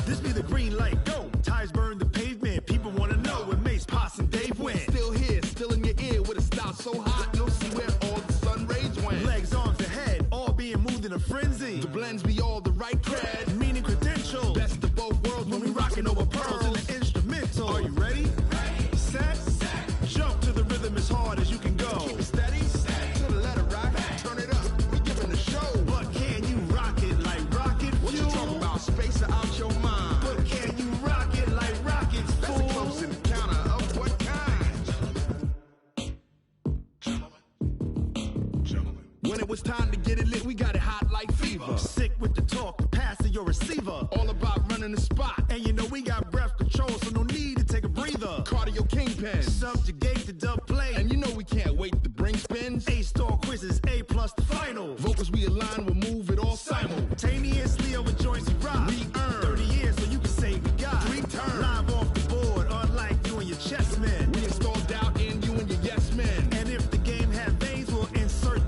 This be the green light, go. Tires burn the pavement. People want to know when Mace, Pops, and Dave went. Still here, still in your ear with a style so hot, you'll see where all the sun rays went. Legs, arms, and head, all being moved in a frenzy. The blends be all the right cred. Meaning credentials. Best of both worlds when we rockin' over pearls in the instrumental. Are you ready? Set. Jump to the rhythm as hard as you can go. Keep it steady, to the letter right. Turn it up, we giving the show. But can you rock it like rocket fuel? What you talking about? Space or out your mind? But can you rock it like rockets, fool? That's a close encounter of what kind? Gentlemen. When it was time to get it lit, we got it hot like fever. Sick with the talk, passing your receiver. All about running the spot. And you know we got breath control, so no need to take a breather. Cardio kingpin. Subjugate the dub play. And you know we can't wait to bring spins. A-star quizzes, A+ the final. Vocals we align, we'll move it all simultaneously over joints we rock. We earn 30 years so you can say we got 3 turns. Live off the board, unlike you and your chess men. We install doubt in you and your yes men. And if the game had veins, we'll insert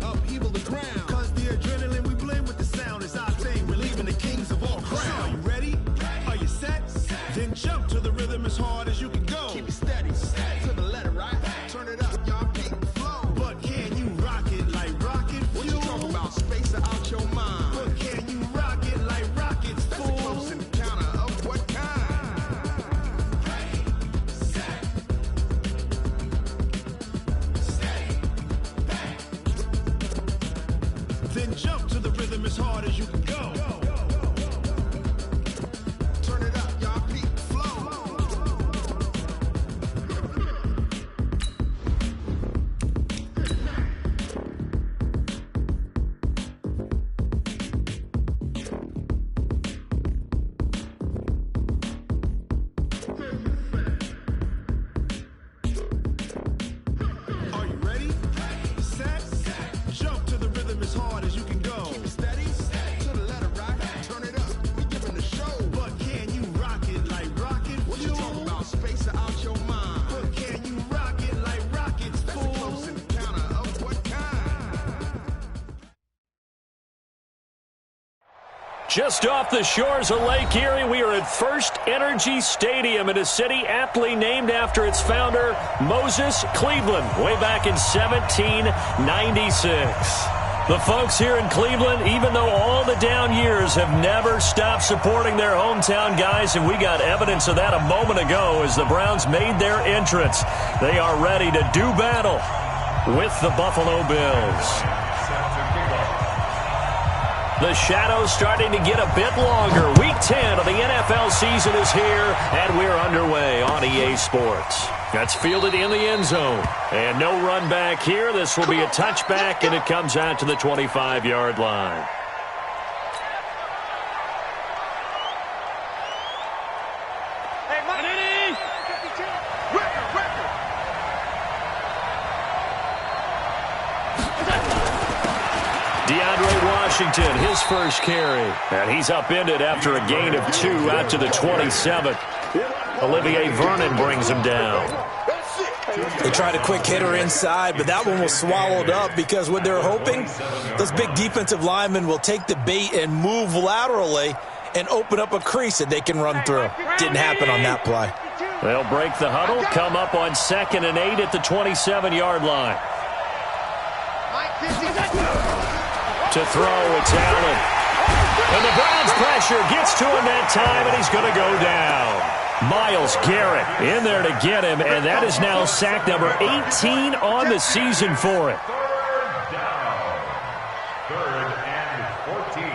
upheaval the ground. Cause the adrenaline we blend with the sound is our thing. We're leaving the kings of all crowns. Are you ready? Are you set? Then jump to the rhythm as hard as you can go. Keep it steady, to the letter right. Turn it up, y'all peak the flow. But can you rock it like rocket fuel? What you talking about? Space or out your mind? But can you rock it like rockets, That's fool? a close encounter of what kind? Then jump to the rhythm as hard as you can go. Turn it up, y'all peak the flow. Are you ready? Set. Jump to the rhythm as hard as you can go. Keep it steady, to the letter right. Turn it up, we giving the show. But can you rock it like rocket What you fuel? talking about? Space or out your mind? But can you rock it like rockets, That's a fool? close encounter of what kind? Just off the shores of Lake Erie, we are at First Energy Stadium in a city aptly named after its founder, Moses Cleveland, way back in 1796. The folks here in Cleveland, even though all the down years, have never stopped supporting their hometown guys, and we got evidence of that a moment ago as the Browns made their entrance. They are ready to do battle with the Buffalo Bills. The shadow's starting to get a bit longer. Week 10 of the NFL season is here, and we're underway on EA Sports. That's fielded in the end zone. And no run back here. This will be a touchback, and it comes out to the 25-yard line. Washington, his first carry. And he's upended after a gain of 2 out to the 27. Olivier Vernon brings him down. They tried a quick hitter inside, but that one was swallowed up because what they're hoping, those big defensive linemen will take the bait and move laterally and open up a crease that they can run through. Didn't happen on that play. They'll break the huddle, come up on 2nd and 8 at the 27-yard line. To throw, it's Allen. And the Browns pressure gets to him that time, and he's going to go down. Myles Garrett in there to get him, and that is now sack number 18 on the season for him. Third and 14.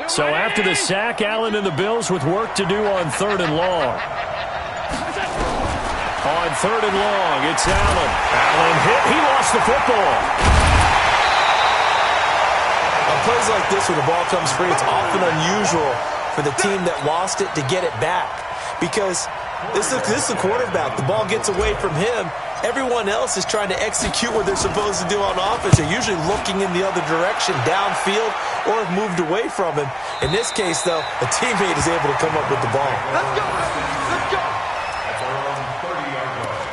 So after the sack, Allen and the Bills with work to do on 3rd and long. On 3rd and long, it's Allen. Allen hit. He lost the football. On plays like this where the ball comes free, it's often unusual for the team that lost it to get it back. Because this is the quarterback. The ball gets away from him, everyone else is trying to execute what they're supposed to do on offense. They're usually looking in the other direction, downfield, or have moved away from him. In this case, though, a teammate is able to come up with the ball. Let's go! Let's go! At their own 30-yard line.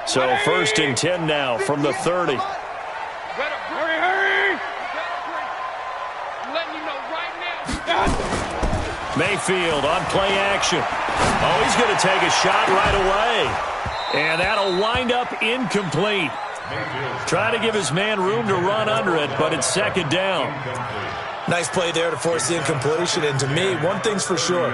So 1st and 10 now from the 30. Hurry, hurry! I'm letting you know right now. Mayfield on play action. Oh, he's going to take a shot right away. And that'll wind up incomplete. Try to give his man room to run under it, but it's 2nd down. Nice play there to force the incompletion. And to me, one thing's for sure.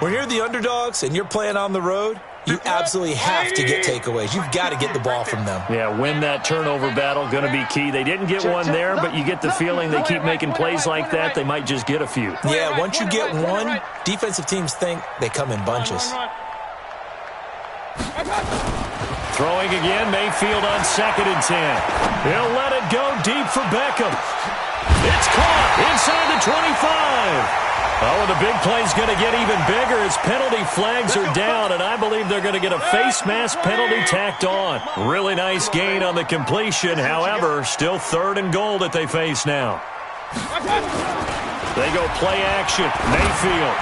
When you're the underdogs and you're playing on the road, you absolutely have to get takeaways. You've got to get the ball from them. Yeah, win that turnover battle, going to be key. They didn't get one there, but you get the feeling they keep making plays like that, they might just get a few. Yeah, once you get one, defensive teams think they come in bunches. Throwing again, Mayfield on 2nd and 10. He'll let it go deep for Beckham. It's caught inside the 25. Oh, and the big play's going to get even bigger as penalty flags are down, and I believe they're going to get a face mask penalty tacked on. Really nice gain on the completion. However, still 3rd and goal that they face now. They go play action. Mayfield.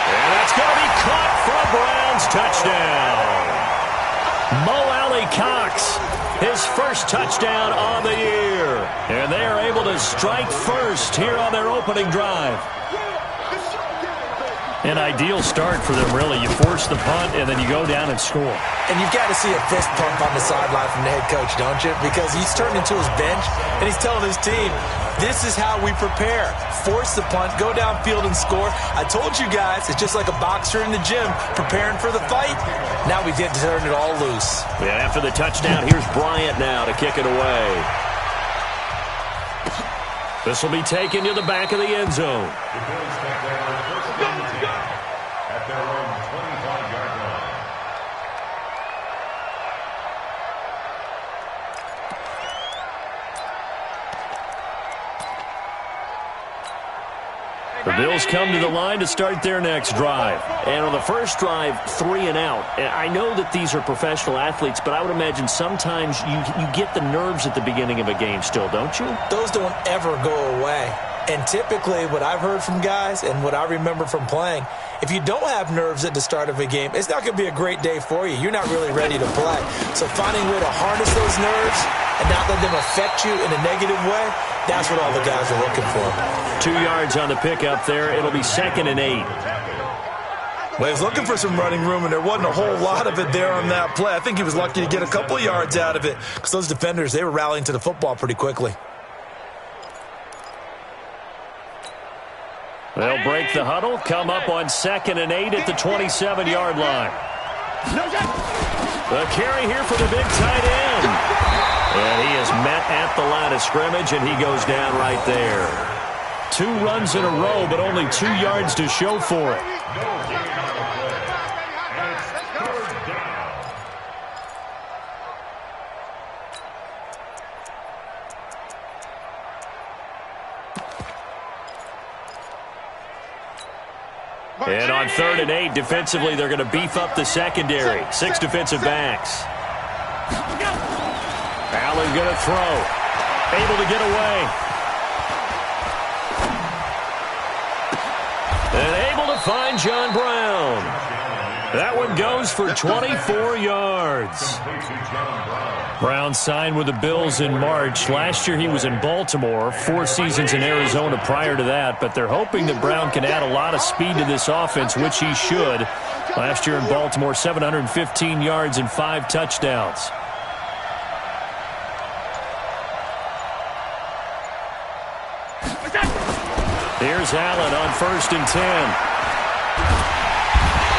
And that's going to be caught for a Browns touchdown. Mo Alley-Cox, his first touchdown on the year. And they are able to strike first here on their opening drive. An ideal start for them, really. You force the punt, and then you go down and score. And you've got to see a fist pump on the sideline from the head coach, don't you? Because he's turned into his bench, and he's telling his team, this is how we prepare. Force the punt, go downfield and score. I told you guys, it's just like a boxer in the gym preparing for the fight. Now we get to turn it all loose. Yeah, after the touchdown, here's Bryant now to kick it away. This will be taken to the back of the end zone. At their own 25-yard line. The Bills come to the line to start their next drive. And on the first drive, 3 and out. And I know that these are professional athletes, but I would imagine sometimes you get the nerves at the beginning of a game still, don't you? Those don't ever go away. And typically what I've heard from guys and what I remember from playing, if you don't have nerves at the start of a game, it's not going to be a great day for you. You're not really ready to play. So finding a way to harness those nerves and not let them affect you in a negative way, that's what all the guys are looking for. 2 yards on the pickup there. It'll be 2nd and 8. Well, he was looking for some running room, and there wasn't a whole lot of it there on that play. I think he was lucky to get a couple yards out of it because those defenders, they were rallying to the football pretty quickly. They'll break the huddle, come up on 2nd and 8 at the 27-yard line. The carry here for the big tight end. And he is met at the line of scrimmage, and he goes down right there. 2 runs in a row, but only 2 yards to show for it. And on 3rd and 8, defensively, they're going to beef up the secondary. 6 defensive backs. Allen going to throw. Able to get away. And able to find John Brown. That one goes for 24 yards. Brown signed with the Bills in March. Last year he was in Baltimore, 4 seasons in Arizona prior to that, but they're hoping that Brown can add a lot of speed to this offense, which he should. Last year in Baltimore, 715 yards and 5 touchdowns. Here's Allen on 1st and 10.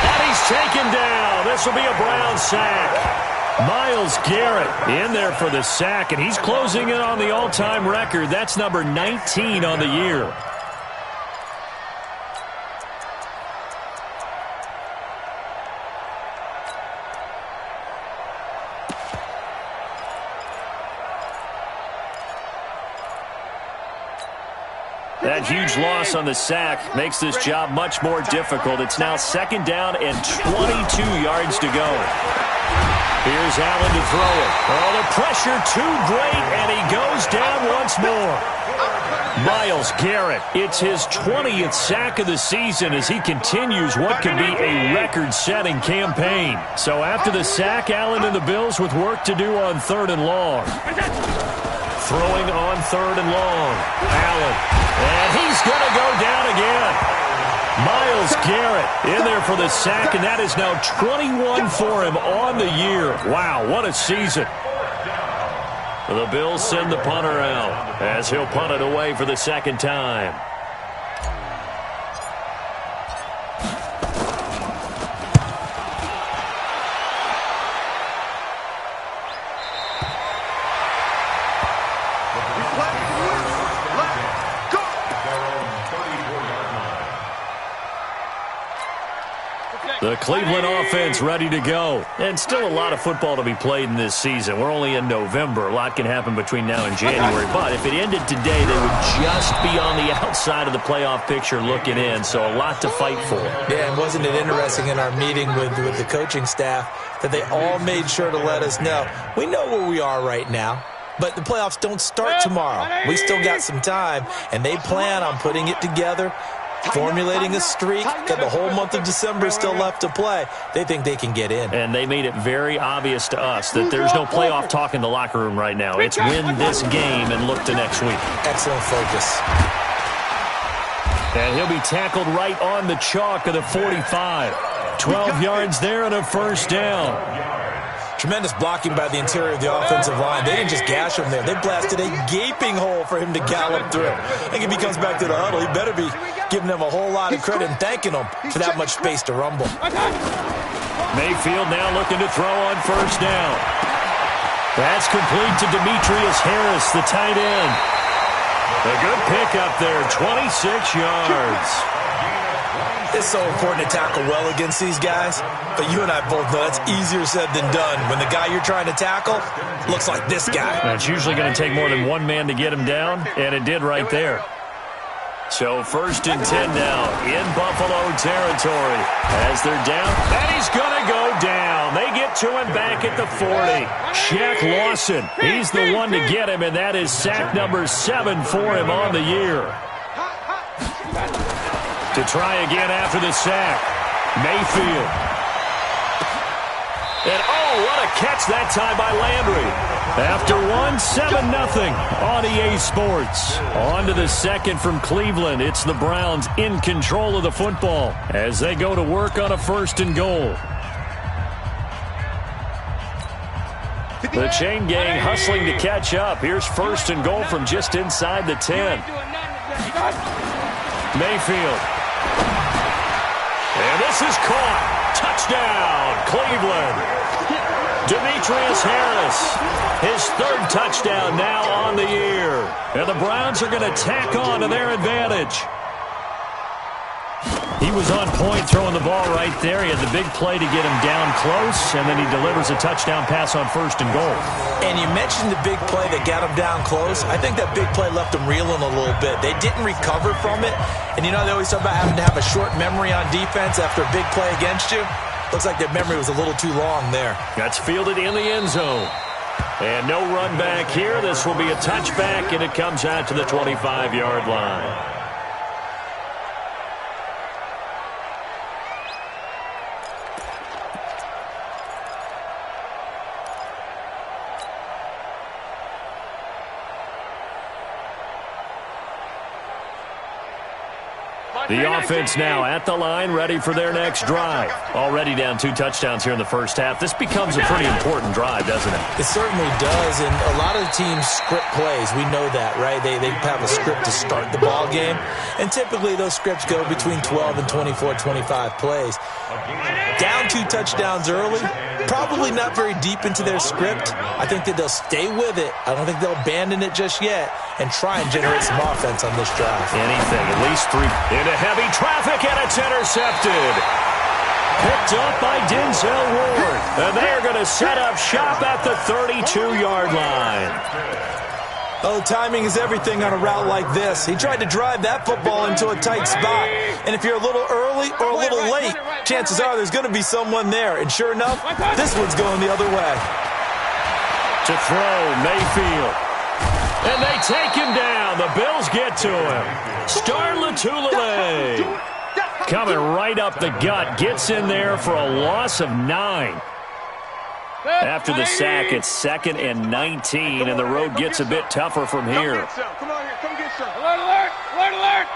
And he's taken down. This will be a Brown sack. Myles Garrett in there for the sack, and he's closing in on the all-time record. That's number 19 on the year. That huge loss on the sack makes this job much more difficult. It's now 2nd down and 22 yards to go. Here's Allen to throw it. Oh, the pressure too great, and he goes down once more. Myles Garrett, it's his 20th sack of the season as he continues what could be a record-setting campaign. So after the sack, Allen and the Bills with work to do on 3rd and long. Throwing on 3rd and long. Allen. And he's going to go down again. Myles Garrett in there for the sack, and that is now 21 for him on the year. Wow, what a season. The Bills send the punter out as he'll punt it away for the 2nd time. The Cleveland offense ready to go. And still a lot of football to be played in this season. We're only in November. A lot can happen between now and January. But if it ended today, they would just be on the outside of the playoff picture looking in. So a lot to fight for. Yeah, and wasn't it interesting in our meeting with the coaching staff that they all made sure to let us know, we know where we are right now. But the playoffs don't start tomorrow. We still got some time. And they plan on putting it together, formulating a streak. Got the whole month of December still left to play. They think they can get in. And they made it very obvious to us that there's no playoff talk in the locker room right now. It's win this game and look to next week. Excellent focus. And he'll be tackled right on the chalk of the 45. 12 yards there and a 1st down. Tremendous blocking by the interior of the offensive line. They didn't just gash him there. They blasted a gaping hole for him to gallop through. I think if he comes back to the huddle, he better be giving them a whole lot of credit and thanking them for that much space to rumble. Mayfield now looking to throw on 1st down. That's complete to Demetrius Harris, the tight end. A good pickup there, 26 yards. It's so important to tackle well against these guys, but you and I both know that's easier said than done. When the guy you're trying to tackle looks like this guy. It's usually going to take more than one man to get him down, and it did right there. So 1st and 10 now in Buffalo territory as they're down, and he's going to go down. They get to him back at the 40. Shaq Lawson, he's the one to get him, and that is sack number 7 for him on the year. To try again after the sack, Mayfield. And oh, what a catch that time by Landry. After 7-0 on EA Sports. On to the 2nd from Cleveland. It's the Browns in control of the football as they go to work on a 1st and goal. The chain gang hustling to catch up. Here's 1st and goal from just inside the 10. Mayfield. And this is caught. Touchdown, Cleveland. Demetrius Harris, his 3rd touchdown now on the year. And the Browns are going to tack on to their advantage. He was on point throwing the ball right there. He had the big play to get him down close, and then he delivers a touchdown pass on 1st and goal. And you mentioned the big play that got him down close. I think that big play left him reeling a little bit. They didn't recover from it. And you know they always talk about having to have a short memory on defense after a big play against you. Looks like their memory was a little too long there. That's fielded in the end zone. And no run back here. This will be a touchback, and it comes out to the 25-yard line. The offense now at the line, ready for their next drive. Already down 2 touchdowns here in the 1st half. This becomes a pretty important drive, doesn't it? It certainly does, and a lot of teams script plays. We know that, right? They have a script to start the ball game, and typically those scripts go between 12 and 24, 25 plays. Down 2 touchdowns early, probably not very deep into their script. I think that they'll stay with it. I don't think they'll abandon it just yet and try and generate some offense on this drive. Anything, at least 3. Into heavy traffic, and it's intercepted. Picked up by Denzel Ward. And they're going to set up shop at the 32-yard line. Oh, timing is everything on a route like this. He tried to drive that football into a tight spot. And if you're a little early or a little late, chances are there's going to be someone there. And sure enough, this one's going the other way. To throw, Mayfield. And they take him down. The Bills get to him. Star Lotulelei coming right up the gut. Gets in there for a loss of 9. After the sack, it's 2nd and 19, and the road gets a bit tougher from here. Come on here. Come get some. Alert, alert.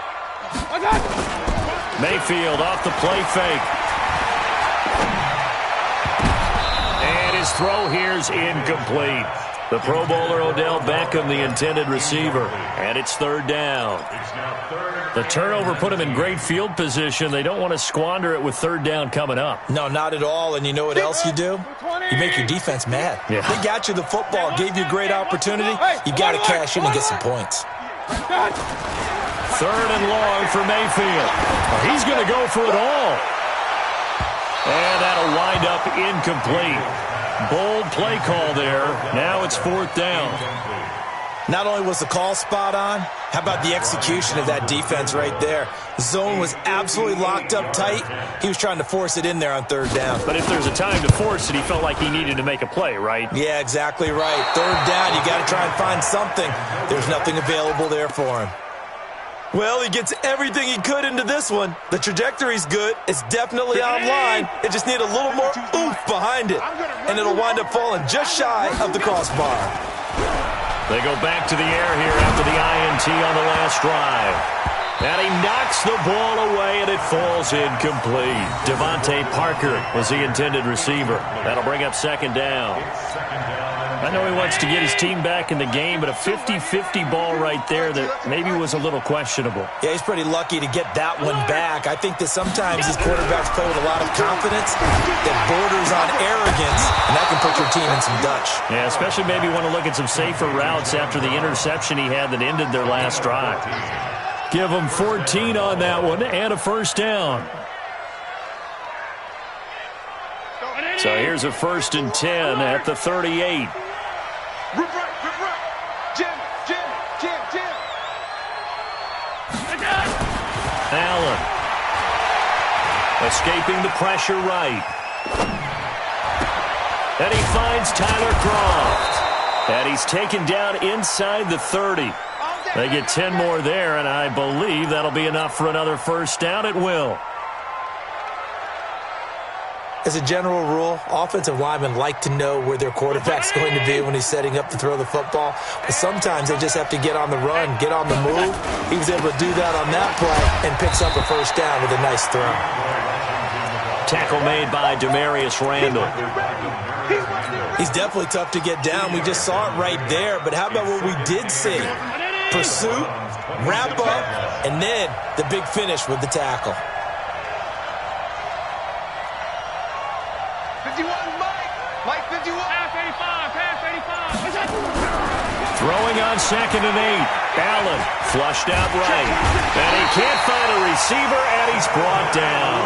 Alert, alert. Mayfield off the play fake. And his throw here's incomplete. The Pro Bowler Odell Beckham, the intended receiver. And it's 3rd down. The turnover put him in great field position. They don't want to squander it with 3rd down coming up. No, not at all. And you know what else you do? You make your defense mad. Yeah. They got you the football, gave you a great opportunity. You got to cash in and get some points. 3rd and long for Mayfield. He's going to go for it all. And that'll wind up incomplete. Bold play call there. Now it's 4th down. Not only was the call spot on, how about the execution of that defense right there? Zone was absolutely locked up tight. He was trying to force it in there on 3rd down. But if there's a time to force it, he felt like he needed to make a play, right? Yeah, exactly right. 3rd down, you got to try and find something. There's nothing available there for him. Well, he gets everything he could into this one. The trajectory's good. It's definitely online. It just needs a little more oomph behind it. And it'll wind up falling just shy of the crossbar. They go back to the air here after the INT on the last drive. And he knocks the ball away, and it falls incomplete. Devontae Parker was the intended receiver. That'll bring up 2nd down. I know he wants to get his team back in the game, but a 50-50 ball right there that maybe was a little questionable. Yeah, he's pretty lucky to get that one back. I think that sometimes these quarterbacks play with a lot of confidence that borders on arrogance, and that can put your team in some Dutch. Yeah, especially maybe want to look at some safer routes after the interception he had that ended their last drive. Give them 14 on that one and a 1st down. So here's a 1st and 10 at the 38. Allen escaping the pressure right. And he finds Tyler Kroft. And he's taken down inside the 30. They get 10 more there, and I believe that'll be enough for another 1st down. It will. As a general rule, offensive linemen like to know where their quarterback's going to be when he's setting up to throw the football. But sometimes they just have to get on the run, get on the move. He was able to do that on that play and picks up a 1st down with a nice throw. Tackle made by Demarius Randall. He's definitely tough to get down. We just saw it right there. But how about what we did see? Pursuit, wrap up, and then the big finish with the tackle. 51, Mike 51. Pass 85. Throwing on 2nd and 8. Allen flushed out right. And he can't find a receiver, and he's brought down.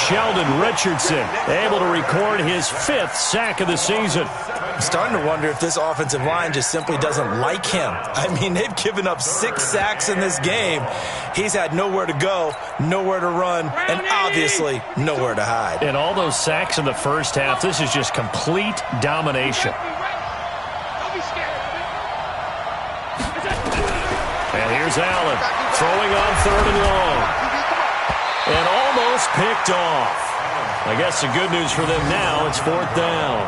Sheldon Richardson able to record his 5th sack of the season. I'm starting to wonder if this offensive line just simply doesn't like him. I mean, they've given up 6 sacks in this game. He's had nowhere to go, nowhere to run, and obviously nowhere to hide. And all those sacks in the first half, this is just complete domination. And here's Allen throwing on 3rd and long. And almost picked off. I guess the good news for them now, it's 4th down.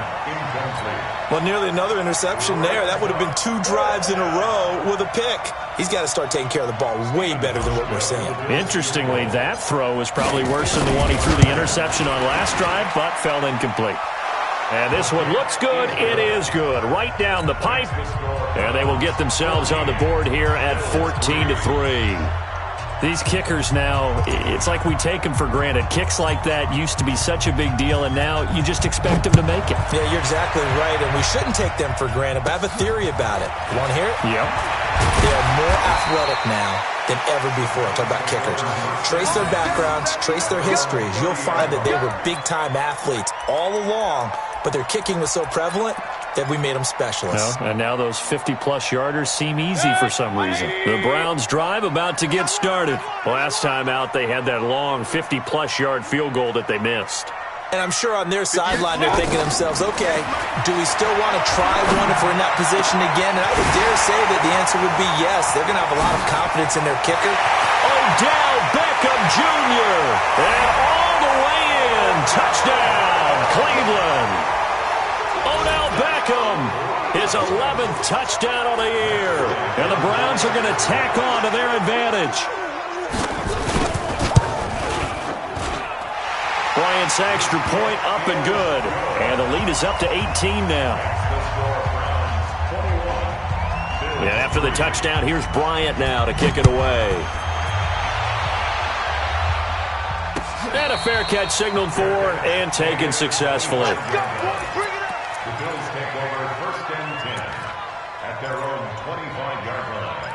Well, nearly another interception there. That would have been 2 drives in a row with a pick. He's got to start taking care of the ball way better than what we're seeing. Interestingly, that throw was probably worse than the one he threw the interception on last drive, but fell incomplete. And this one looks good. It is good. Right down the pipe. And they will get themselves on the board here at 14-3. These kickers now, it's like we take them for granted. Kicks like that used to be such a big deal, and now you just expect them to make it. Yeah, you're exactly right, and we shouldn't take them for granted, but I have a theory about it. You want to hear it? Yep. They are more athletic now than ever before. Talk about kickers. Trace their backgrounds, trace their histories. You'll find that they were big-time athletes all along, but their kicking was so prevalent, if we made them specialists. Well, and now those 50-plus yarders seem easy for some reason. The Browns drive about to get started. Last time out, they had that long 50-plus yard field goal that they missed. And I'm sure on their sideline they're thinking to themselves, okay, do we still want to try one if we're in that position again? And I would dare say that the answer would be yes. They're going to have a lot of confidence in their kicker. Odell Beckham Jr. And all the way in. Touchdown, Cleveland. Odell Beckham, his 11th touchdown of the year. And the Browns are going to tack on to their advantage. Bryant's extra point up and good. And the lead is up to 18 now. And after the touchdown, here's Bryant now to kick it away. And a fair catch signaled for and taken successfully. The Bills take over 1st and 10 at their own 25-yard line.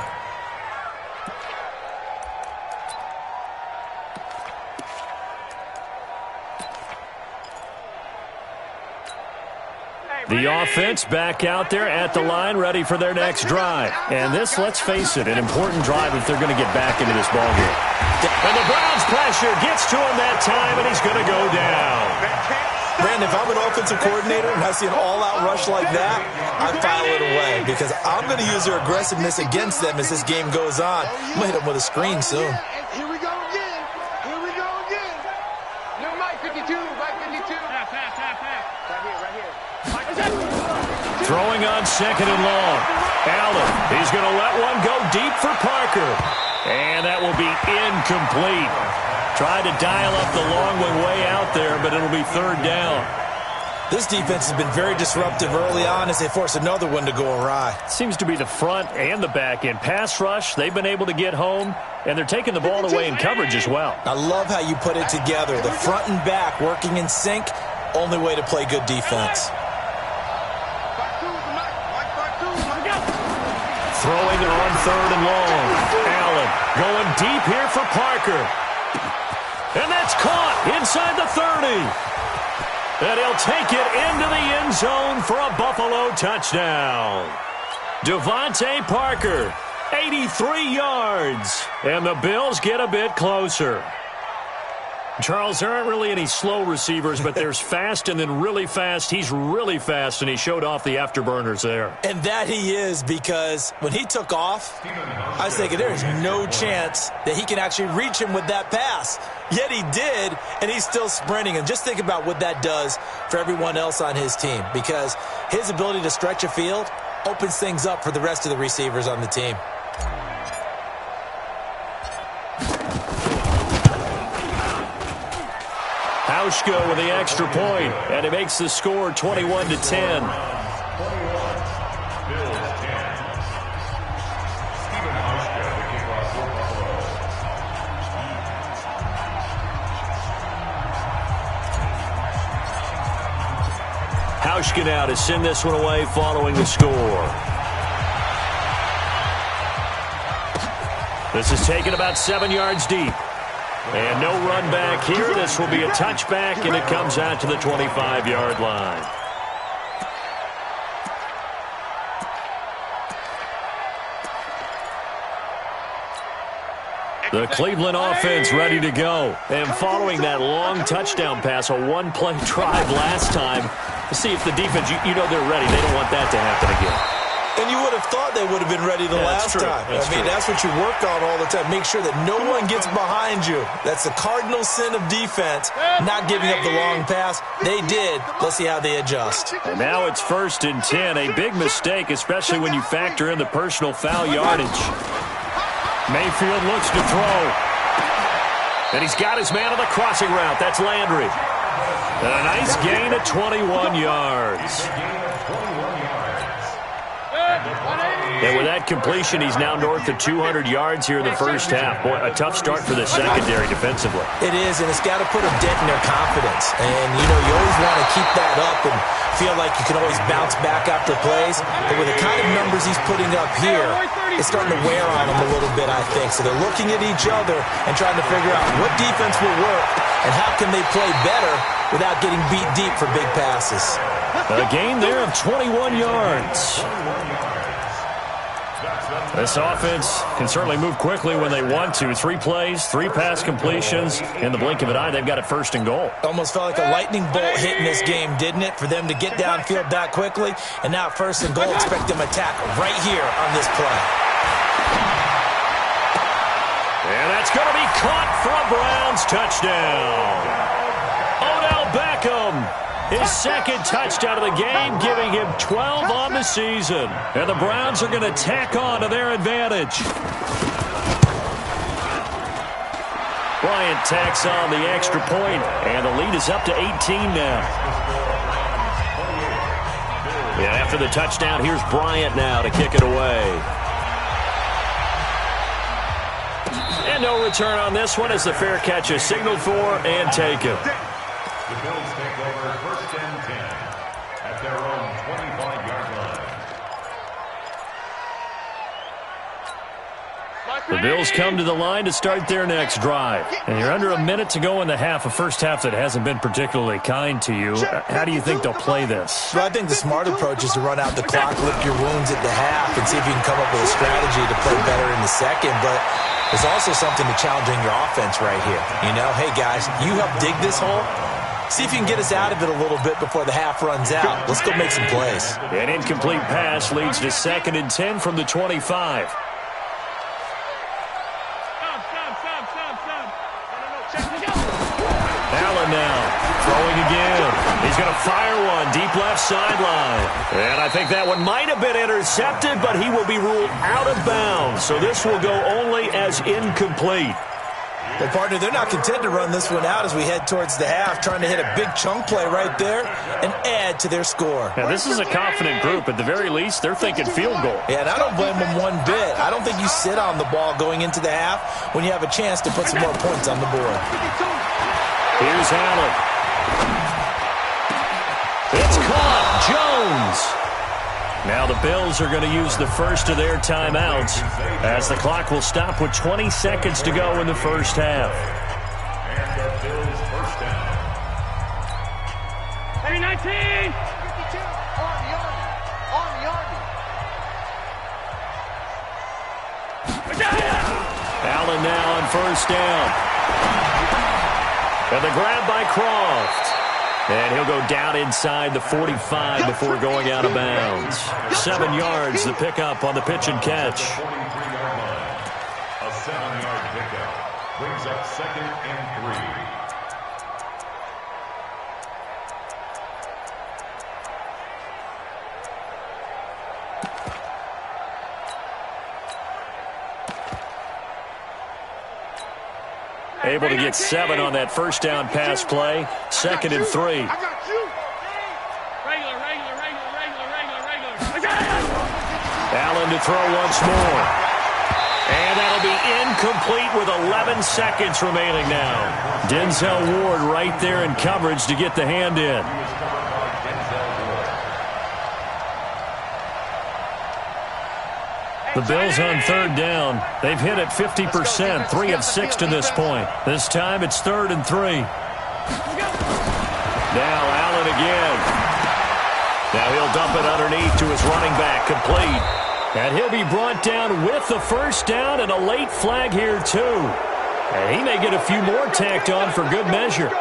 The offense back out there at the line, ready for their next drive. And this, let's face it, an important drive if they're going to get back into this ballgame. And the Browns pressure gets to him that time, and he's going to go down. Brandon, if I'm an offensive coordinator and I see an all-out rush like that, I file it away because I'm going to use their aggressiveness against them as this game goes on. I'm going to hit them with a screen soon. Here we go again. Here we go again. No, Mike 52. Mike 52. Pass. Right here. Throwing on 2nd and long. Allen, he's going to let one go deep for Parker. And that will be incomplete. Tried to dial up the long one way out there, but it'll be 3rd down. This defense has been very disruptive early on as they force another one to go awry. Seems to be the front and the back end. Pass rush, they've been able to get home, and they're taking the ball away in coverage as well. I love how you put it together. The front and back working in sync, only way to play good defense. Throwing it on 3rd and long. Allen going deep here for Parker. And that's caught inside the 30. And he'll take it into the end zone for a Buffalo touchdown. Devontae Parker, 83 yards. And the Bills get a bit closer. Charles, there aren't really any slow receivers, but there's fast and then really fast. He's really fast, and he showed off the afterburners there. And that he is, because when he took off, I was thinking there is no chance that he can actually reach him with that pass. Yet he did, and he's still sprinting. And just think about what that does for everyone else on his team, because his ability to stretch a field opens things up for the rest of the receivers on the team. Hauschka with the extra point, and it makes the score 21-10. 21, Bills 10. Stephen Hauschka, the kickoff for Buffalo. Hauschka now to send this one away following the score. This is taken about 7 yards deep. And no run back here. This will be a touchback, and it comes out to the 25-yard line. The Cleveland offense ready to go. And following that long touchdown pass, a one-play drive last time, to see if the defense, you know they're ready. They don't want that to happen again. And you would have thought they would have been ready the last time. That's what you work on all the time. Make sure that no one gets behind you. That's the cardinal sin of defense, not giving up the long pass. They did. Let's see how they adjust. And now it's 1st and 10. A big mistake, especially when you factor in the personal foul yardage. Mayfield looks to throw. And he's got his man on the crossing route. That's Landry. And a nice gain of 21 yards. And with that completion, he's now north of 200 yards here in the first half. Boy, a tough start for the secondary defensively. It is, and it's got to put a dent in their confidence. And, you know, you always want to keep that up and feel like you can always bounce back after plays. But with the kind of numbers he's putting up here, it's starting to wear on them a little bit, I think. So they're looking at each other and trying to figure out what defense will work and how can they play better without getting beat deep for big passes. A gain there of 21 yards. This offense can certainly move quickly when they want to. 3 plays, 3 pass completions. In the blink of an eye, they've got it first and goal. Almost felt like a lightning bolt hit in this game, didn't it? For them to get downfield that quickly. And now first and goal, expect them to attack right here on this play. And that's going to be caught for a Browns touchdown. Odell Beckham. His second touchdown of the game, giving him 12 on the season. And the Browns are going to tack on to their advantage. Bryant tacks on the extra point, and the lead is up to 18 now. Yeah, after the touchdown, here's Bryant now to kick it away. And no return on this one as the fair catch is signaled for and taken. The Bills take over first and 10 at their own 25-yard line. The Bills come to the line to start their next drive. And you're under a minute to go in the half, a first half that hasn't been particularly kind to you. How do you think they'll play this? Well, I think the smart approach is to run out the clock, lick your wounds at the half, and see if you can come up with a strategy to play better in the second. But there's also something to challenging your offense right here. You know, hey, guys, you help dig this hole. See if you can get us out of it a little bit before the half runs out. Let's go make some plays. An incomplete pass leads to 2nd and 10 from the 25. Allen now throwing again. He's going to fire one deep left sideline. And I think that one might have been intercepted, but he will be ruled out of bounds. So this will go only as incomplete. Well, partner, they're not content to run this one out as we head towards the half, trying to hit a big chunk play right there and add to their score. Now, this is a confident group. At the very least, they're thinking field goal. Yeah, and I don't blame them one bit. I don't think you sit on the ball going into the half when you have a chance to put some more points on the board. Here's Allen. It's caught. Jones. Now the Bills are going to use the first of their timeouts as the clock will stop with 20 seconds to go in the first half. And the Bills first down. Hey, 19! 52. Army. Allen now on first down. And the grab by Croft. And he'll go down inside the 45 before going out of bounds. 7 yards, the pickup on the pitch and catch. 43-yard line. A 7-yard pickup brings up 2nd and 3. Able to get 7 on that first down pass play. 2nd and 3. I got you. Regular. Allen to throw once more. And that'll be incomplete with 11 seconds remaining now. Denzel Ward right there in coverage to get the hand in. The Bills on 3rd down. They've hit it 50%, 3 of 6 to this point. This time it's 3rd and 3. Now Allen again. Now he'll dump it underneath to his running back, complete. And he'll be brought down with the first down and a late flag here too. And he may get a few more tacked on for good measure.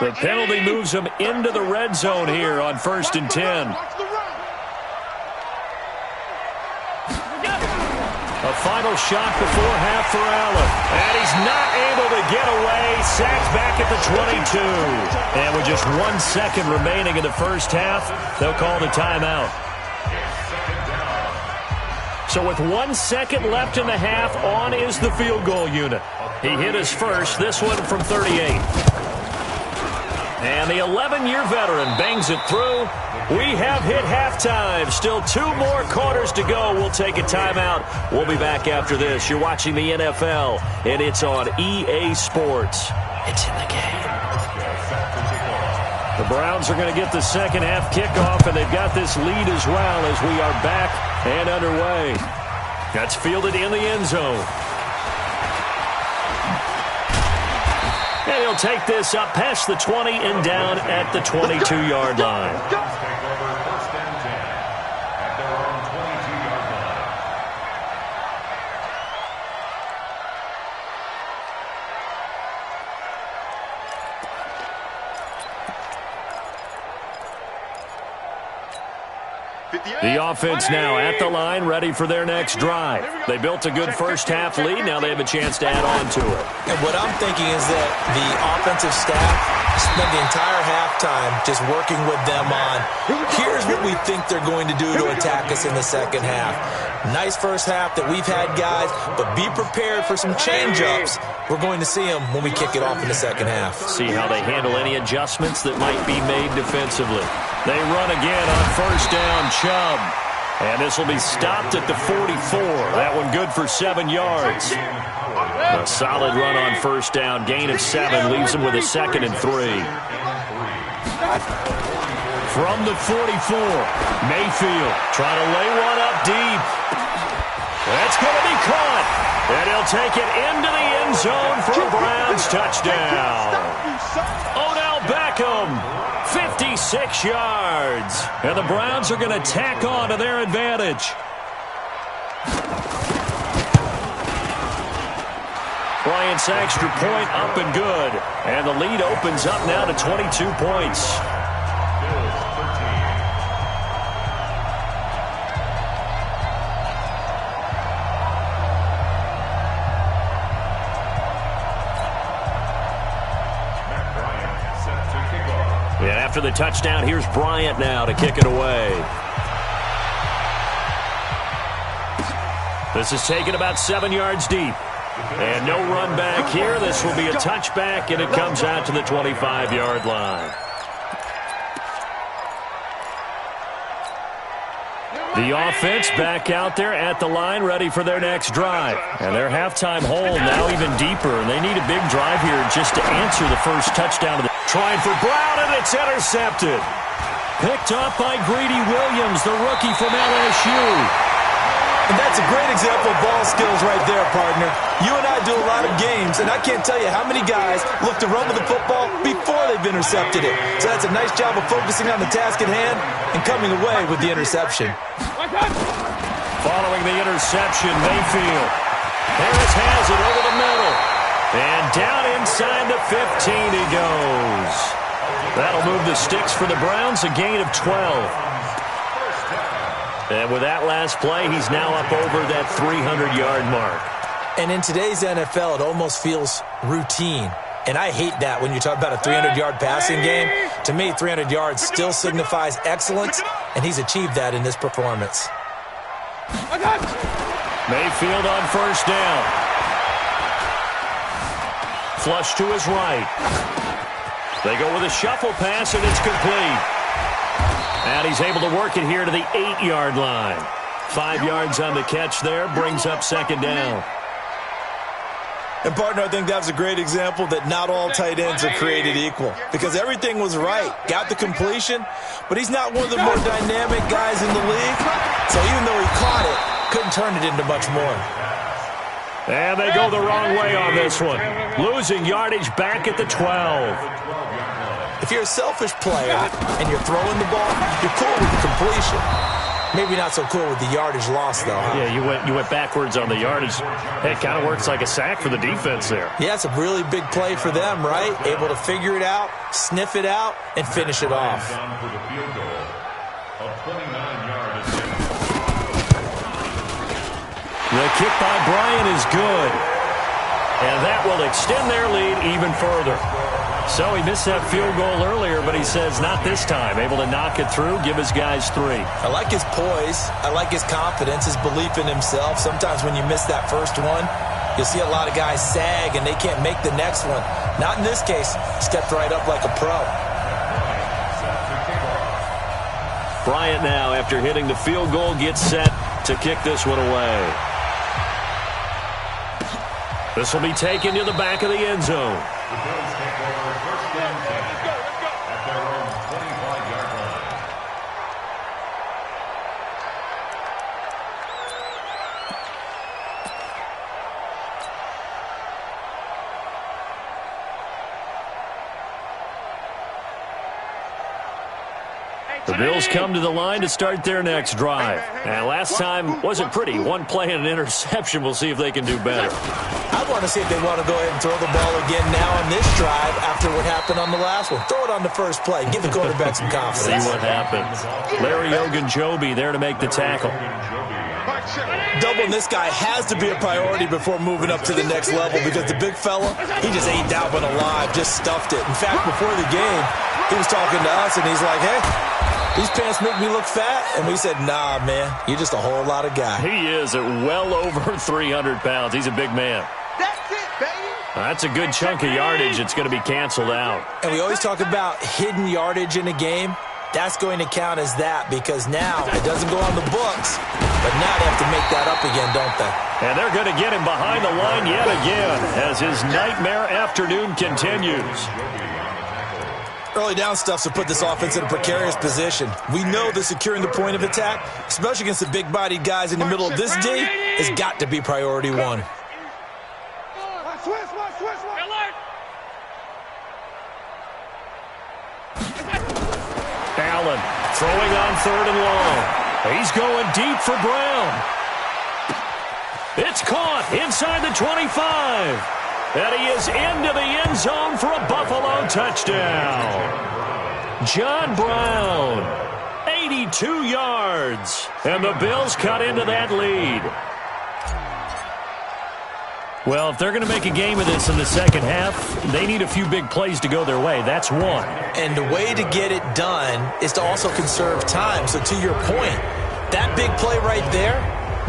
The penalty moves him into the red zone here on 1st and 10. A final shot before half for Allen. And he's not able to get away. Sacked back at the 22. And with just 1 second remaining in the first half, they'll call the timeout. So with 1 second left in the half, on is the field goal unit. He hit his first, this one from 38. And the 11-year veteran bangs it through. We have hit halftime. Still 2 more quarters to go. We'll take a timeout. We'll be back after this. You're watching the NFL, and it's on EA Sports. It's in the game. The Browns are going to get the second half kickoff, and they've got this lead as well as we are back and underway. That's fielded in the end zone. And he'll take this up past the 20 and down at the 22-yard line. Take over first and 10 at their own 22-yard line. The offense now at the line, ready for their next drive. They built a good first-half lead. Now they have a chance to add on to it. And what I'm thinking is that the offensive staff spent the entire halftime just working with them on, here's what we think they're going to do to attack us in the second half. Nice first half that we've had, guys, but be prepared for some change-ups. We're going to see them when we kick it off in the second half. See how they handle any adjustments that might be made defensively. They run again on first down, Chubb. And this will be stopped at the 44. That one good for 7 yards. A solid run on first down. Gain of 7 leaves them with a 2nd and 3. From the 44, Mayfield trying to lay one up deep. That's going to be caught. And he'll take it into the end zone for a Browns touchdown. Odell Beckham, 56 yards. And the Browns are going to tack on to their advantage. Bryant's extra point up and good. And the lead opens up now to 22 points. And after the touchdown, here's Bryant now to kick it away. This is taken about 7 yards deep. And no run back here. This will be a touchback, and it comes out to the 25-yard line. The offense back out there at the line, ready for their next drive. And their halftime hole now even deeper, and they need a big drive here just to answer the first touchdown of the trying for Brown, and it's intercepted. Picked up by Greedy Williams, the rookie from LSU. And that's a great example of ball skills right there, partner. You and I do a lot of games, and I can't tell you how many guys look to run with the football before they've intercepted it. So that's a nice job of focusing on the task at hand and coming away with the interception. Following the interception, Mayfield. Harris has it over the middle. And down inside the 15 he goes. That'll move the sticks for the Browns, a gain of 12. And with that last play, he's now up over that 300-yard mark. And in today's NFL, it almost feels routine. And I hate that when you talk about a 300-yard passing game. To me, 300 yards still signifies excellence, and he's achieved that in this performance. Mayfield on first down. Flush to his right. They go with a shuffle pass, and it's complete. And he's able to work it here to the 8-yard line. 5 yards on the catch there, brings up second down. And, partner, I think that was a great example that not all tight ends are created equal, because everything was right. Got the completion, but he's not one of the more dynamic guys in the league. So even though he caught it, couldn't turn it into much more. And they go the wrong way on this one. Losing yardage back at the 12. If you're a selfish player and you're throwing the ball, you're cool with the completion. Maybe not so cool with the yardage loss, though, huh? Yeah, you went backwards on the yardage. Hey, it kind of works like a sack for the defense there. Yeah, it's a really big play for them, right? Able to figure it out, sniff it out, and finish it off. The kick by Bryant is good. And that will extend their lead even further. So he missed that field goal earlier, but he says not this time. Able to knock it through, give his guys 3. I like his poise. I like his confidence, his belief in himself. Sometimes when you miss that first one, you'll see a lot of guys sag and they can't make the next one. Not in this case. Stepped right up like a pro. Bryant now, after hitting the field goal, gets set to kick this one away. This will be taken to the back of the end zone. The Bills take over first and 10 at their own 25-yard line. The Bills come to the line to start their next drive. And last time wasn't pretty. One play and an interception. We'll see if they can do better. I want to see if they want to go ahead and throw the ball again now on this drive after what happened on the last one. Throw it on the first play. Give the quarterback some confidence. See what happens. Larry Ogunjobi there to make the tackle. Doubling this guy has to be a priority before moving up to the next level because the big fella, he just ate that one alive, just stuffed it. In fact, before the game, he was talking to us, and he's like, hey, these pants make me look fat. And we said, nah, man, you're just a whole lot of guy. He is at well over 300 pounds. He's a big man. That's it, baby. That's a good chunk of yardage. It's going to be canceled out. And we always talk about hidden yardage in a game. That's going to count as that because now it doesn't go on the books, but now they have to make that up again, don't they? And they're going to get him behind the line yet again as his nightmare afternoon continues. Early down stuff to put this offense in a precarious position. We know that securing the point of attack, especially against the big-bodied guys in the middle of this D, has got to be priority one. Allen throwing on 3rd and long. He's going deep for Brown. It's caught inside the 25. And he is into the end zone for a Buffalo touchdown. John Brown, 82 yards. And the Bills cut into that lead. Well, if they're going to make a game of this in the second half, they need a few big plays to go their way. That's one. And the way to get it done is to also conserve time. So to your point, that big play right there,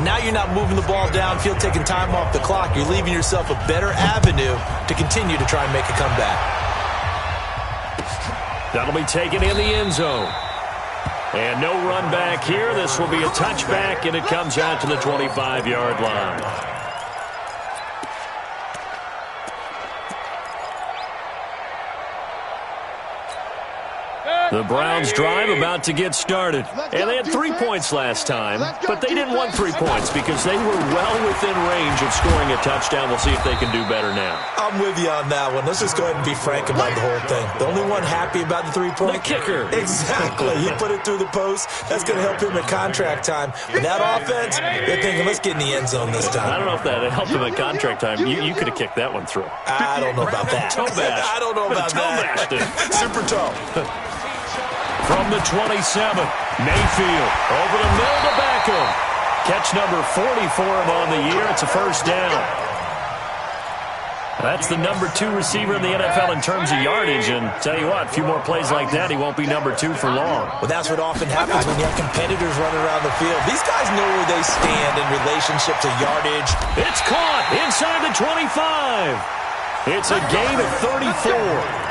now you're not moving the ball downfield, taking time off the clock. You're leaving yourself a better avenue to continue to try and make a comeback. That'll be taken in the end zone. And no run back here. This will be a touchback, and it comes out to the 25-yard line. The Browns drive about to get started. And they had 3 points last time, but they didn't want 3 points because they were well within range of scoring a touchdown. We'll see if they can do better now. I'm with you on that one. Let's just go ahead and be frank about the whole thing. The only one happy about the 3-point? The kicker. Exactly. He put it through the post. That's going to help him at contract time. But that offense, they're thinking, let's get in the end zone this time. I don't know if that helped him at contract time. You could have kicked that one through. I don't know about that. Toe bash. I don't know about toe that. Bashed it. Super toe. From the 27, Mayfield over the middle to Beckham. Catch number 40 for him on the year. It's a first down. That's the number 2 receiver in the NFL in terms of yardage. And tell you what, a few more plays like that, he won't be number 2 for long. Well, that's what often happens when you have competitors running around the field. These guys know where they stand in relationship to yardage. It's caught inside the 25. It's a gain of 34.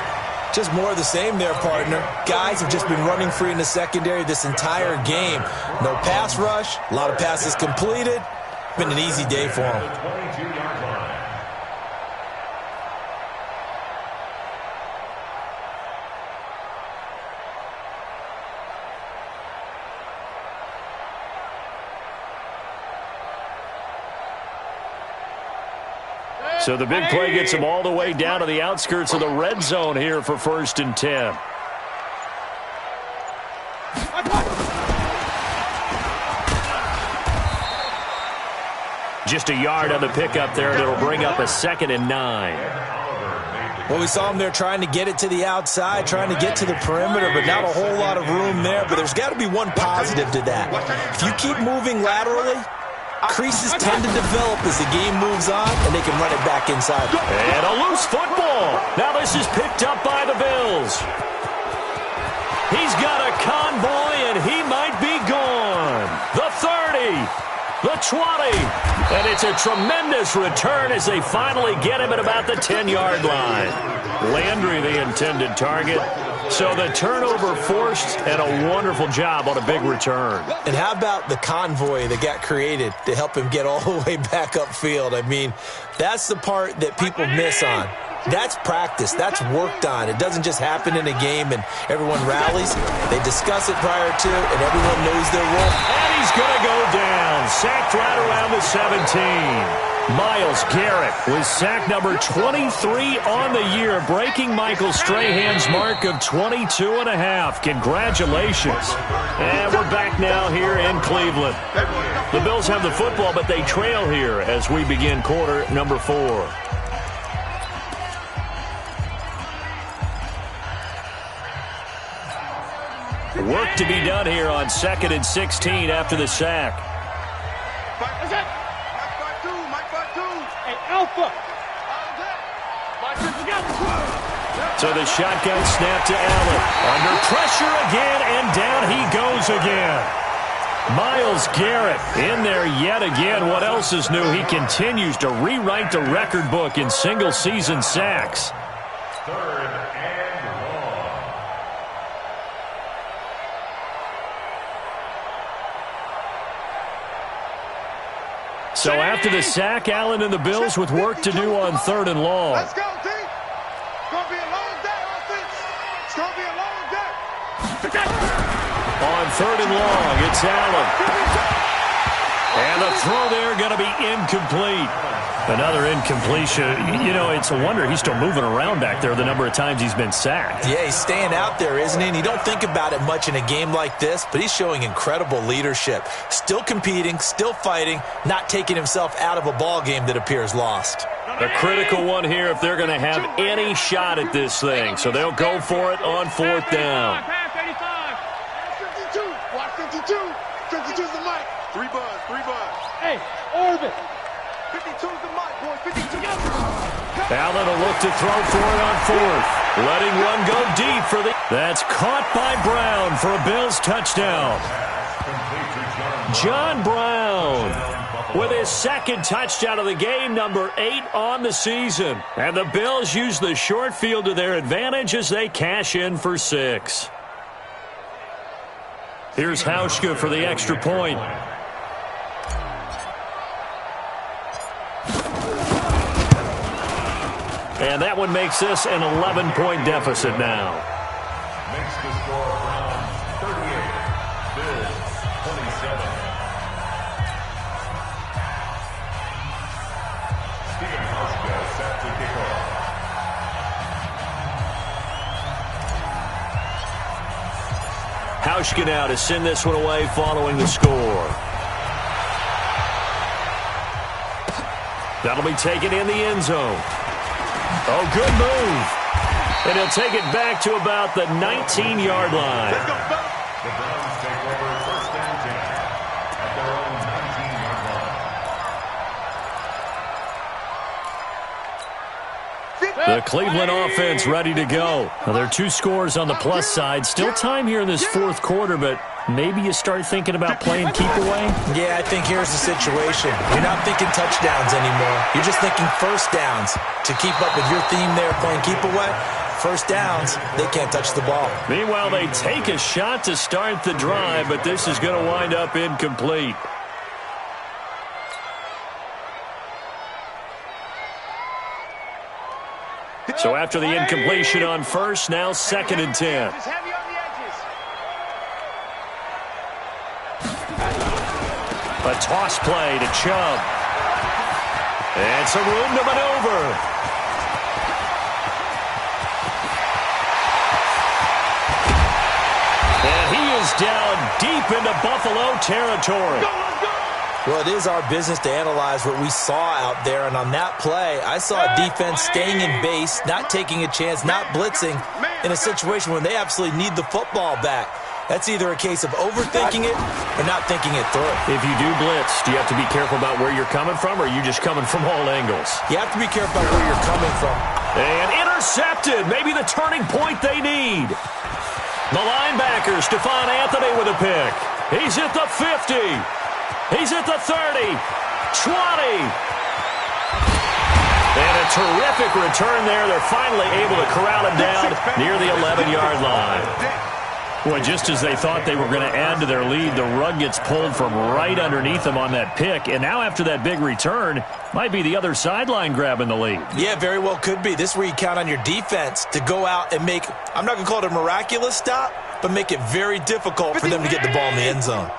Just more of the same there, partner. Guys have just been running free in the secondary this entire game. No pass rush, a lot of passes completed. Been an easy day for them. So the big play gets him all the way down to the outskirts of the red zone here for 1st and 10. Just a yard on the pickup there, and it'll bring up a 2nd and 9. Well, we saw him there trying to get it to the outside, trying to get to the perimeter, but not a whole lot of room there. But there's got to be one positive to that. If you keep moving laterally, creases tend to develop as the game moves on, and they can run it back inside. And a loose football. Now this is picked up by the Bills. He's got a convoy, and he might be gone. The 30, the 20, and it's a tremendous return as they finally get him at about the 10-yard line. Landry, the intended target. So the turnover forced, and a wonderful job on a big return. And how about the convoy that got created to help him get all the way back upfield? I mean, that's the part that people miss on. That's practice. That's worked on. It doesn't just happen in a game and everyone rallies. They discuss it prior to, and everyone knows their role. And he's going to go down. sacked right around the 17. Myles Garrett with sack number 23 on the year, breaking Michael Strahan's mark of 22.5. Congratulations. And we're back now here in Cleveland. The Bills have the football, but they trail here as we begin quarter number 4. Work to be done here on 2nd and 16 after the sack. Alpha. So the shotgun snap to Allen. Under pressure again, and down he goes again. Myles Garrett in there yet again. What else is new? He continues to rewrite the record book in single-season sacks. 3rd and long. So after the sack, Allen and the Bills with work to do on 3rd and long. Let's go, team. It's going to be a long day, offense. It's going to be a long day. On 3rd and long, it's Allen. And the throw there going to be incomplete. Another incompletion. You know, it's a wonder he's still moving around back there the number of times he's been sacked. Yeah, he's staying out there, isn't he? And you don't think about it much in a game like this, but he's showing incredible leadership. Still competing, still fighting, not taking himself out of a ball game that appears lost. A critical one here if they're going to have any shot at this thing. So they'll go for it on 4th down. 52. Watch 52. 52's the mic. 3 buzz, 3 buzz. Hey, Orbit. 52's the mic, boys. 52. Allen will look to throw for it on 4th. Letting one go deep for the... That's caught by Brown for a Bills touchdown. John Brown with his 2nd touchdown of the game, number 8 on the season. And the Bills use the short field to their advantage as they cash in for 6. Here's Hauschka for the extra point. And that one makes this an 11-point deficit now. Makes the score Brown 38, Bills 27. Stephen Hauschka set to kick off. Hauschka now to send this one away following the score. That'll be taken in the end zone. Oh, good move. And he'll take it back to about the 19-yard line. The Browns take over 1st and 10 at their own 19-yard line. The Cleveland offense ready to go. Now, there are 2 scores on the plus side. Still time here in this 4th quarter, but maybe you start thinking about playing keep away? Yeah, I think here's the situation. You're not thinking touchdowns anymore. You're just thinking 1st downs. To keep up with your theme there, playing keep away, 1st downs, they can't touch the ball. Meanwhile, they take a shot to start the drive, but this is going to wind up incomplete. So after the incompletion on 1st, now 2nd and 10. Just heavy on the edges. A toss play to Chubb. And some room to maneuver. And he is down deep into Buffalo territory. Well, it is our business to analyze what we saw out there, and on that play, I saw a defense staying in base, not taking a chance, not blitzing, in a situation when they absolutely need the football back. That's either a case of overthinking it or not thinking it through. If you do blitz, do you have to be careful about where you're coming from, or are you just coming from all angles? You have to be careful about where you're coming from. And intercepted, maybe the turning point they need. The linebacker, Stephon Anthony with a pick. He's at the 50. He's at the 30, 20. And a terrific return there. They're finally able to corral him down near the 11-yard line. Well, just as they thought they were going to add to their lead, the rug gets pulled from right underneath them on that pick. And now after that big return, might be the other sideline grabbing the lead. Yeah, very well could be. This is where you count on your defense to go out and make, I'm not going to call it a miraculous stop, but make it very difficult for them to get the ball in the end zone.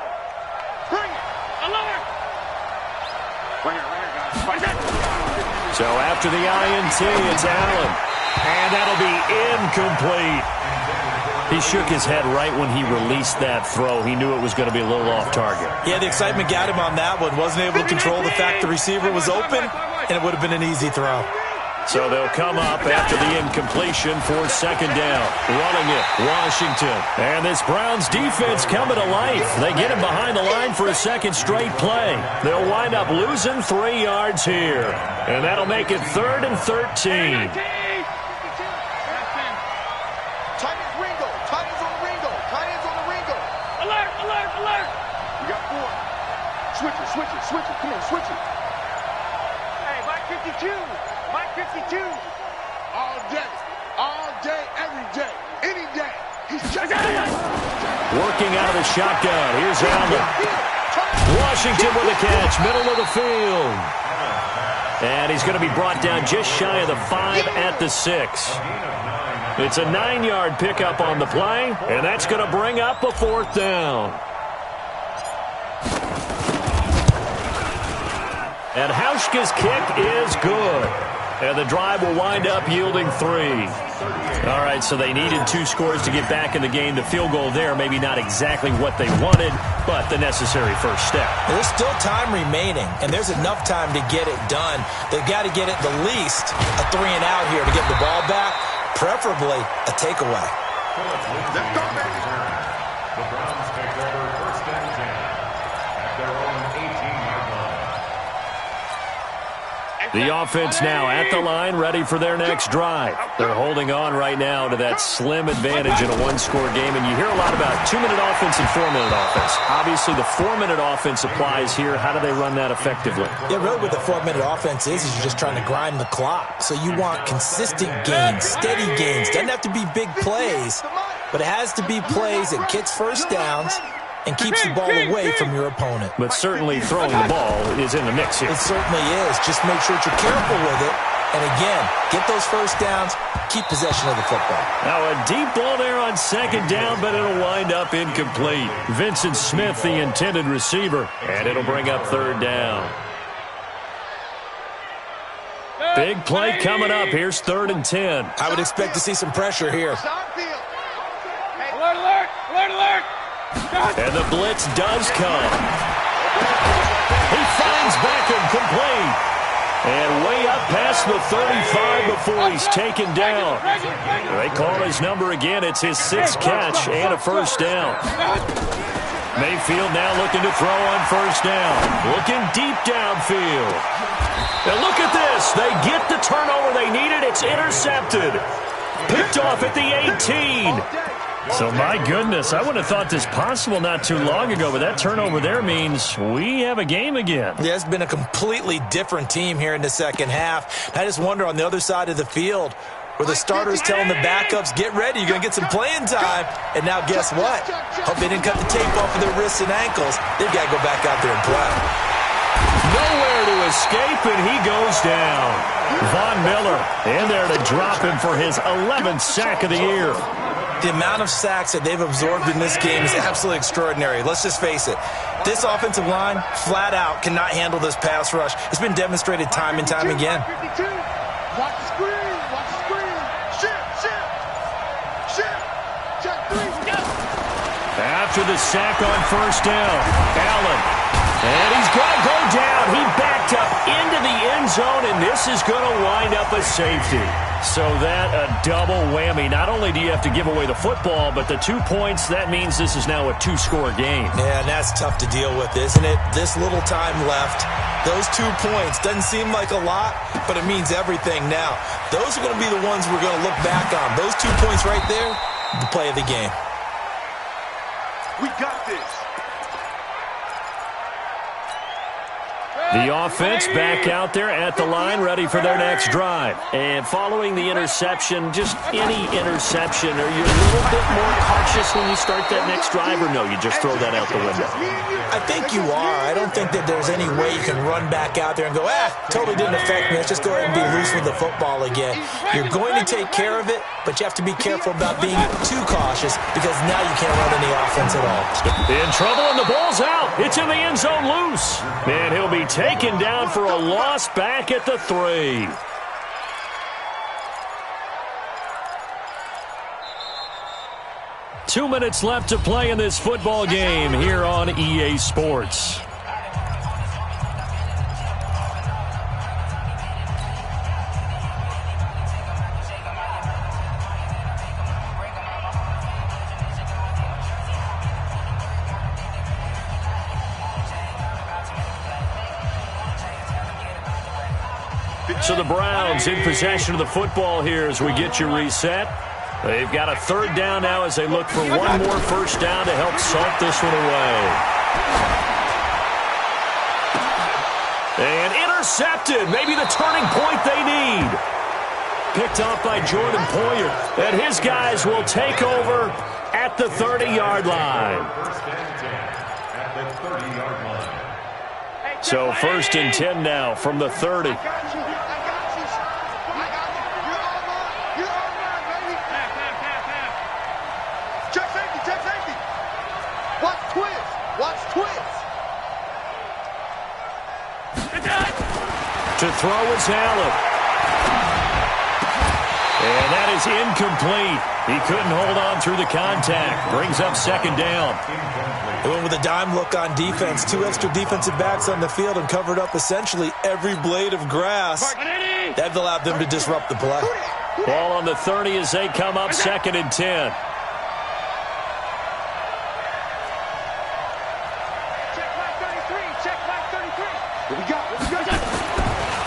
So after the INT, it's Allen. And that'll be incomplete. He shook his head right when he released that throw. He knew it was going to be a little off target. Yeah, the excitement got him on that one. Wasn't able to control the fact the receiver was open, and it would have been an easy throw. So they'll come up after the incompletion for second down. Running it, Washington. And this Browns defense coming to life. They get him behind the line for a second straight play. They'll wind up losing 3 yards here. And that'll make it 3rd and 13. Switch it. Come on, switch it. Hey, Mike 52. Mike 52. All day, every day, any day. He's checking it. Working out of the shotgun. Here's Allen. Washington with a catch, middle of the field. And he's going to be brought down just shy of the 5 at the 6. It's a 9-yard pickup on the play, and that's going to bring up a 4th down. And Hauschka's kick is good. And the drive will wind up yielding 3. All right, so they needed 2 scores to get back in the game. The field goal there, maybe not exactly what they wanted, but the necessary first step. There's still time remaining, and there's enough time to get it done. They've got to get it the least a 3 and out here to get the ball back, preferably a takeaway. The Browns take over 1st and 10 at their own 18-yard line. The offense now at the line, ready for their next drive. They're holding on right now to that slim advantage in a 1-score game, and you hear a lot about 2-minute offense and 4-minute offense. Obviously, the 4-minute offense applies here. How do they run that effectively? Yeah, really what the 4-minute offense is you're just trying to grind the clock. So you want consistent gains, steady gains. Doesn't have to be big plays, but it has to be plays that gets first downs and keeps the ball away from your opponent. But certainly throwing the ball is in the mix here. It certainly is. Just make sure that you're careful with it. And again, get those first downs, keep possession of the football. Now a deep ball there on second down, but it'll wind up incomplete. Vincent Smith, the intended receiver, and it'll bring up 3rd down. Big play coming up. Here's 3rd and 10. I would expect to see some pressure here. Alert, alert, alert, alert. And the blitz does come. He finds Beckham complete. And way up past the 35 before he's taken down. They call his number again. It's his 6th catch and a first down. Mayfield now looking to throw on first down. Looking deep downfield. And look at this. They get the turnover they needed. It's intercepted. Picked off at the 18. So, my goodness, I would have thought this possible not too long ago, but that turnover there means we have a game again. Yeah, it's been a completely different team here in the second half. I just wonder on the other side of the field where the starters telling the backups, get ready, you're going to get some playing time. And now guess what? Hope they didn't cut the tape off of their wrists and ankles. They've got to go back out there and play. Nowhere to escape, and he goes down. Von Miller in there to drop him for his 11th sack of the year. The amount of sacks that they've absorbed in this game is absolutely extraordinary. Let's just face it. This offensive line, flat out, cannot handle this pass rush. It's been demonstrated time and time again. Watch the screen. Watch the screen. Shift. Check 3. Go. After the sack on first down, Allen. And he's going to go down. He backed up into the end zone, and this is going to wind up a safety. So that a double whammy. Not only do you have to give away the football, but the 2 points, that means this is now a 2-score game. Yeah, and that's tough to deal with, isn't it? This little time left. Those 2 points doesn't seem like a lot, but it means everything now. Those are going to be the ones we're going to look back on. Those 2 points right there, the play of the game. We got this. The offense back out there at the line, ready for their next drive. And following the interception, just any interception, are you a little bit more cautious when you start that next drive, or no, you just throw that out the window? I think you are. I don't think that there's any way you can run back out there and go, totally didn't affect me. Let's just go ahead and be loose with the football again. You're going to take care of it, but you have to be careful about being too cautious because now you can't run any offense at all. In trouble, and the ball's out. It's in the end zone loose. And he'll be taken taken down for a loss back at the 3. Two minutes left to play in this football game here on EA Sports. So the Browns in possession of the football here as we get you reset. They've got a 3rd down now as they look for one more first down to help salt this one away. And intercepted. Maybe the turning point they need. Picked off by Jordan Poyer. And his guys will take over at the 30-yard line. At the 30-yard line. So 1st and 10 now from the 30. To throw is Allen. And that is incomplete. He couldn't hold on through the contact. Brings up 2nd down. They went with a dime look on defense. 2 extra defensive backs on the field and covered up essentially every blade of grass. That allowed them to disrupt the play. Ball on the 30 as they come up 2nd and 10.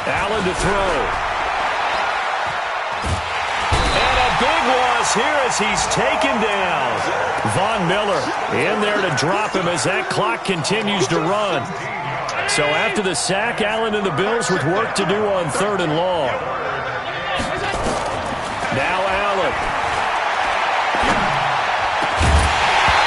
Allen to throw. And a big loss here as he's taken down. Von Miller in there to drop him as that clock continues to run. So after the sack, Allen and the Bills with work to do on 3rd and long. Now Allen.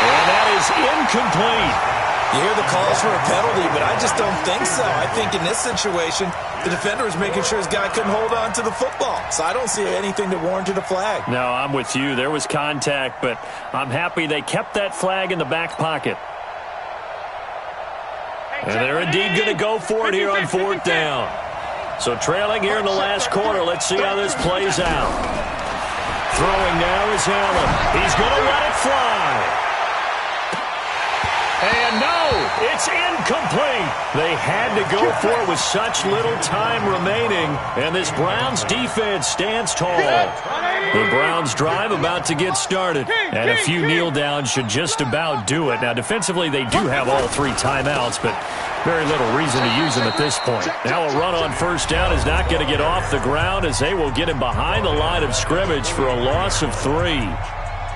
And that is incomplete. You hear the calls for a penalty, but I just don't think so. I think in this situation, the defender was making sure his guy couldn't hold on to the football. So I don't see anything that warranted a flag. No, I'm with you. There was contact, but I'm happy they kept that flag in the back pocket. And they're indeed going to go for it here on 4th down. So trailing here in the last quarter. Let's see how this plays out. Throwing now is Allen. He's going to let it fly. And no, it's incomplete. They had to go for it with such little time remaining. And this Browns defense stands tall. The Browns drive about to get started. And a few kneel downs should just about do it. Now, defensively, they do have all 3 timeouts, but very little reason to use them at this point. Now a run on 1st down is not going to get off the ground as they will get him behind the line of scrimmage for a loss of 3.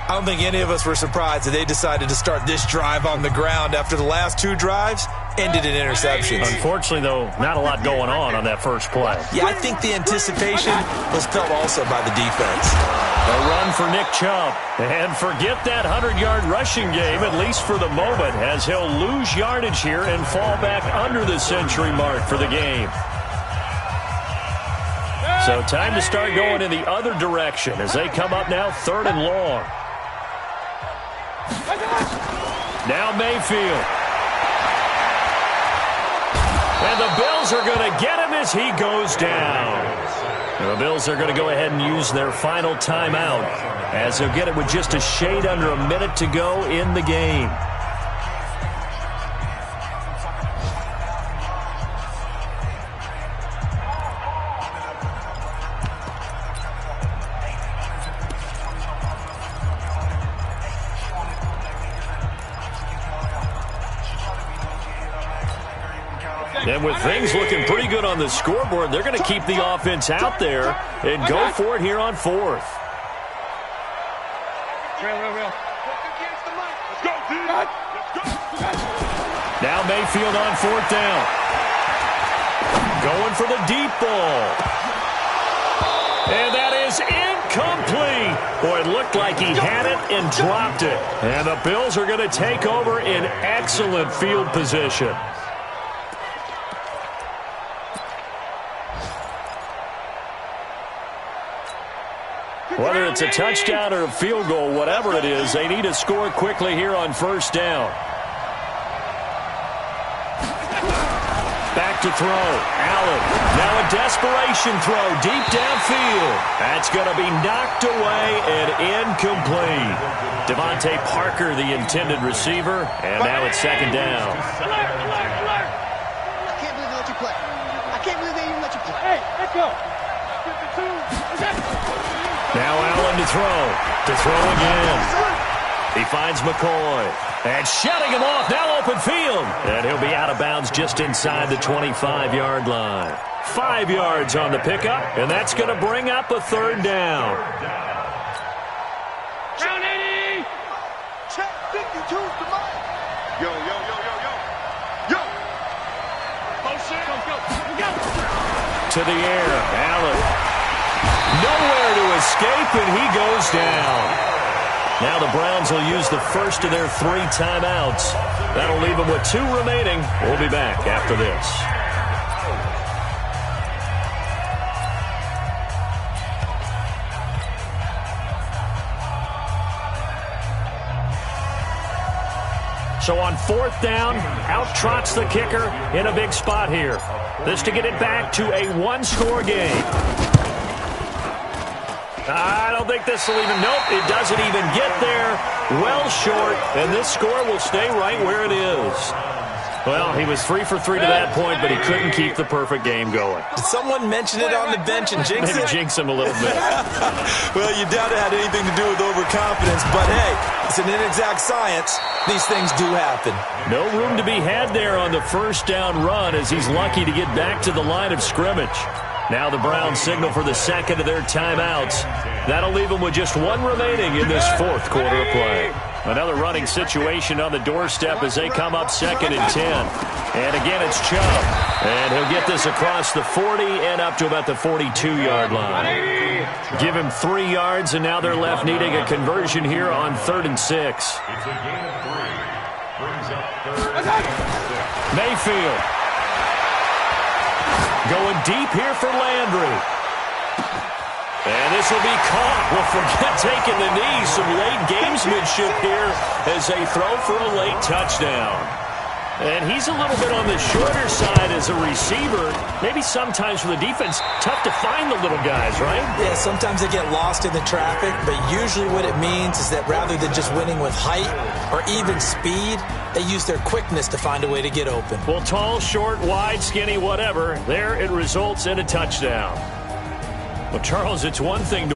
I don't think any of us were surprised that they decided to start this drive on the ground after the last 2 drives ended in interceptions. Unfortunately, though, not a lot going on that first play. Yeah, I think the anticipation was felt also by the defense. A run for Nick Chubb. And forget that 100-yard rushing game, at least for the moment, as he'll lose yardage here and fall back under the century mark for the game. So time to start going in the other direction as they come up now 3rd and long. Now Mayfield. And the Bills are going to get him as he goes down. And the Bills are going to go ahead and use their final timeout as they'll get it with just a shade under a minute to go in the game. And with things looking pretty good on the scoreboard, they're going to keep the offense out there and go for it here on 4th. Now Mayfield on 4th down. Going for the deep ball. And that is incomplete. Boy, it looked like he had it and dropped it. And the Bills are going to take over in excellent field position. Whether it's a touchdown or a field goal, whatever it is, they need to score quickly here on 1st down. Back to throw. Allen. Now a desperation throw deep downfield. That's going to be knocked away and incomplete. Devontae Parker, the intended receiver, and now it's second down. Alert, alert, alert. I can't believe they let you play. I can't believe they even let you play. Hey, let's go. Now Allen to throw. To throw again. He finds McCoy. And shutting him off. Now open field. And he'll be out of bounds just inside the 25-yard line. 5 yards on the pickup, and that's going to bring up a third down. Round 80. Check 52's the mic. Yo, yo, yo, yo, yo. Yo. Motion. Go. To the air. Allen. Nowhere to escape, and he goes down. Now the Browns will use the first of their 3 timeouts. That'll leave them with 2 remaining. We'll be back after this. So on 4th down, out trots the kicker in a big spot here. This to get it back to a 1-score game. I don't think this will even, nope, it doesn't even get there. Well short, and this score will stay right where it is. Well, he was 3 for 3 to that point, but he couldn't keep the perfect game going. Did someone mention it on the bench and jinx Maybe it? jinx him a little bit. Well, you doubt it had anything to do with overconfidence, but hey, it's an inexact science. These things do happen. No room to be had there on the first down run as he's lucky to get back to the line of scrimmage. Now the Browns signal for the second of their timeouts. That'll leave them with just 1 remaining in this 4th quarter of play. Another running situation on the doorstep as they come up 2nd and 10. And again, it's Chubb. And he'll get this across the 40 and up to about the 42-yard line. Give him 3 yards, and now they're left needing a conversion here on 3rd and 6. It's a gain of 3. Brings up 3rd and 6. Mayfield. Going deep here for Landry. And this will be caught. Well, forget taking the knee. Some late gamesmanship here as they throw for a late touchdown. And he's a little bit on the shorter side as a receiver. Maybe sometimes for the defense, tough to find the little guys, right? Yeah, sometimes they get lost in the traffic, but usually what it means is that rather than just winning with height or even speed, they use their quickness to find a way to get open. Well, tall, short, wide, skinny, whatever, there it results in a touchdown. Well, Charles, it's one thing to